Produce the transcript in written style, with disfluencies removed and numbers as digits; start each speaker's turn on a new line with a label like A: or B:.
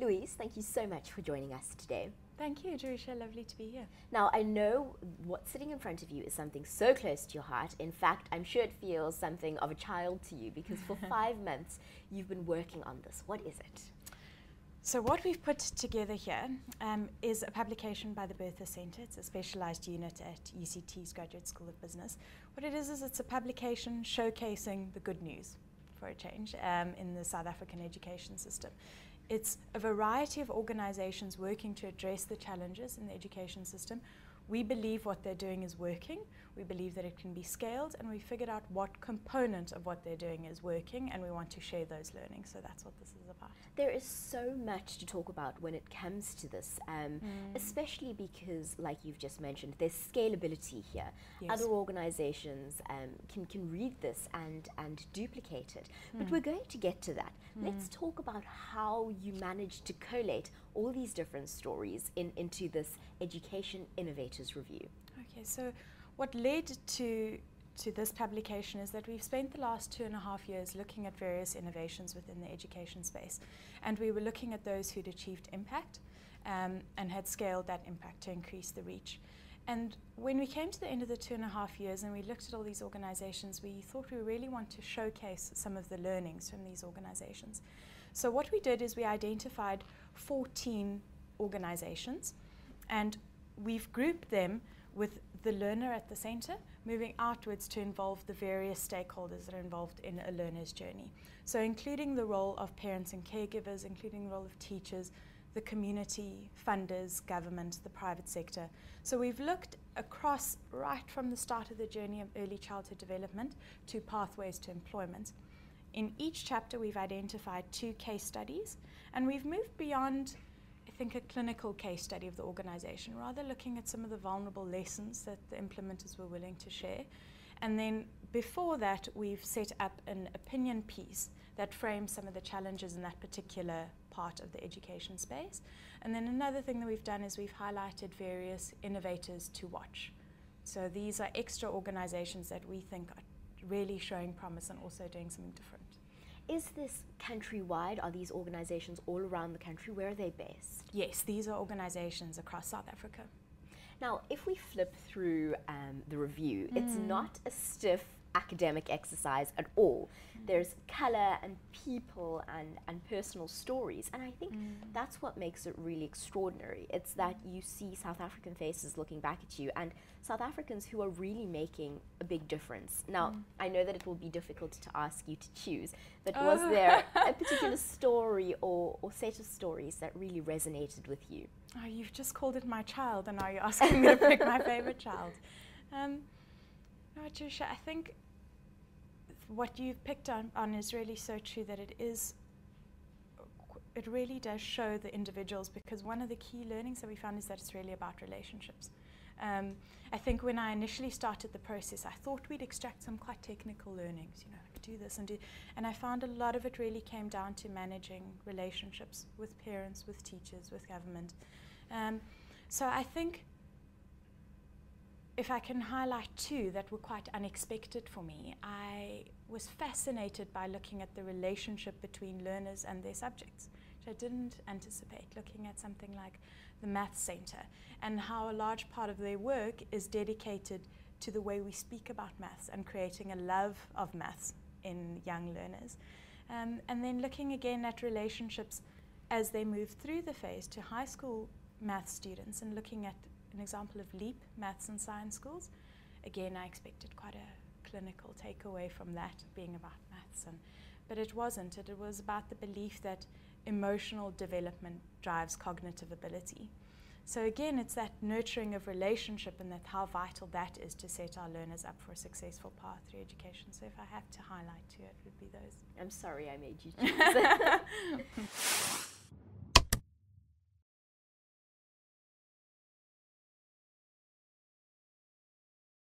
A: Louise, thank you so much for joining us today.
B: Thank you, Jerusha. Lovely to be here.
A: Now, I know what's sitting in front of you is something so close to your heart. In fact, I'm sure it feels something of a child to you because for 5 months you've been working on this. What is it?
B: So what we've put together here is a publication by the Bertha Centre. It's a specialised unit at UCT's Graduate School of Business. What it is it's a publication showcasing the good news, for a change, in the South African education system. It's a variety of organisations working to address the challenges in the education system. We believe what they're doing is working. We believe that it can be scaled, and we figured out what component of what they're doing is working, and we want to share those learnings. So that's what this is about.
A: There is so much to talk about when it comes to this, especially because, like you've just mentioned, there's scalability here.
B: Yes.
A: Other organizations can read this and duplicate it. But we're going to get to that. Let's talk about how you managed to collate all these different stories into this Education Innovators Review.
B: Okay, so what led to this publication is that we've spent the last 2.5 years looking at various innovations within the education space, and we were looking at those who'd achieved impact and had scaled that impact to increase the reach. And when we came to the end of the 2.5 years and we looked at all these organizations, we thought we really want to showcase some of the learnings from these organizations. So what we did is we identified 14 organizations, and we've grouped them with the learner at the center, moving outwards to involve the various stakeholders that are involved in a learner's journey. So including the role of parents and caregivers, including the role of teachers, the community, funders, government, the private sector. So we've looked across right from the start of the journey of early childhood development to pathways to employment. In each chapter we've identified 2 case studies, and we've moved beyond, I think, a clinical case study of the organization, rather looking at some of the vulnerable lessons that the implementers were willing to share. And then before that, we've set up an opinion piece that frames some of the challenges in that particular part of the education space. And then another thing that we've done is we've highlighted various innovators to watch. So these are extra organizations that we think are really showing promise and also doing something different.
A: Is this countrywide? Are these organizations all around the country? Where are they based?
B: Yes, these are organizations across South Africa.
A: Now, if we flip through the review, it's not a stiff academic exercise at all. There's color and people and personal stories, and I think that's what makes it really extraordinary. It's that you see South African faces looking back at you, and South Africans who are really making a big difference. Now, I know that it will be difficult to ask you to choose, but was there a particular story or set of stories that really resonated with you?
B: Oh, you've just called it my child, and now you're asking me to pick my favorite child. No, Jerusha, I think what you've picked on is really so true, that it really does show the individuals, because one of the key learnings that we found is that it's really about relationships. I think when I initially started the process, I thought we'd extract some quite technical learnings, like do this and do, and I found a lot of it really came down to managing relationships with parents, with teachers, with government. So I think if I can highlight 2 that were quite unexpected for me, I was fascinated by looking at the relationship between learners and their subjects, which I didn't anticipate, looking at something like the Maths Centre and how a large part of their work is dedicated to the way we speak about maths and creating a love of maths in young learners. And then looking again at relationships as they move through the phase to high school maths students, and looking at an example of LEAP, Maths and Science Schools. Again, I expected quite a clinical takeaway from that being about maths, but it wasn't. It was about the belief that emotional development drives cognitive ability. So again, it's that nurturing of relationship, and that how vital that is to set our learners up for a successful path through education. So if I have to highlight 2, it would be those.
A: I'm sorry I made you choose.